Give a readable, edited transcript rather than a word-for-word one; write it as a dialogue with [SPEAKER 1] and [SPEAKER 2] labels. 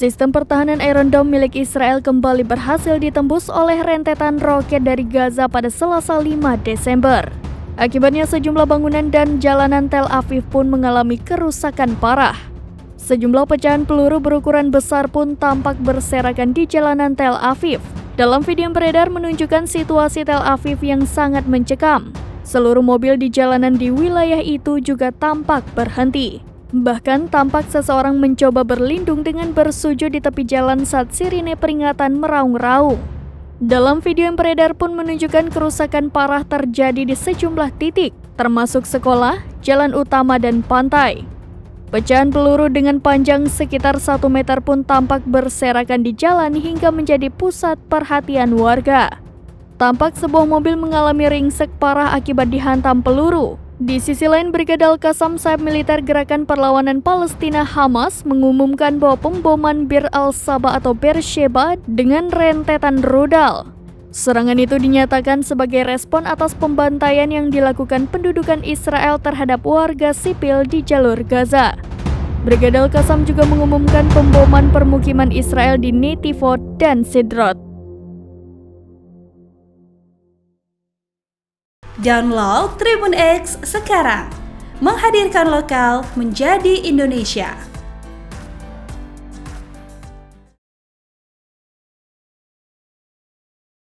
[SPEAKER 1] Sistem pertahanan Iron Dome milik Israel kembali berhasil ditembus oleh rentetan roket dari Gaza pada Selasa 5 Desember. Akibatnya sejumlah bangunan dan jalanan Tel Aviv pun mengalami kerusakan parah. Sejumlah pecahan peluru berukuran besar pun tampak berserakan di jalanan Tel Aviv. Dalam video yang beredar menunjukkan situasi Tel Aviv yang sangat mencekam. Seluruh mobil di jalanan di wilayah itu juga tampak berhenti. Bahkan tampak seseorang mencoba berlindung dengan bersujud di tepi jalan saat sirine peringatan meraung-raung. Dalam video yang beredar pun menunjukkan kerusakan parah terjadi di sejumlah titik, termasuk sekolah, jalan utama, dan pantai. Pecahan peluru dengan panjang sekitar 1 meter pun tampak berserakan di jalan hingga menjadi pusat perhatian warga. Tampak sebuah mobil mengalami ringsek parah akibat dihantam peluru. Di sisi lain, Brigade Al-Qassam, sayap militer Gerakan Perlawanan Palestina Hamas, mengumumkan bahwa pemboman Bir al-Saba atau Beersheba dengan rentetan rudal. Serangan itu dinyatakan sebagai respon atas pembantaian yang dilakukan pendudukan Israel terhadap warga sipil di jalur Gaza. Brigade Al-Qassam juga mengumumkan pemboman permukiman Israel di Netivot dan Sidrot.
[SPEAKER 2] Download Tribun X sekarang, menghadirkan lokal menjadi Indonesia.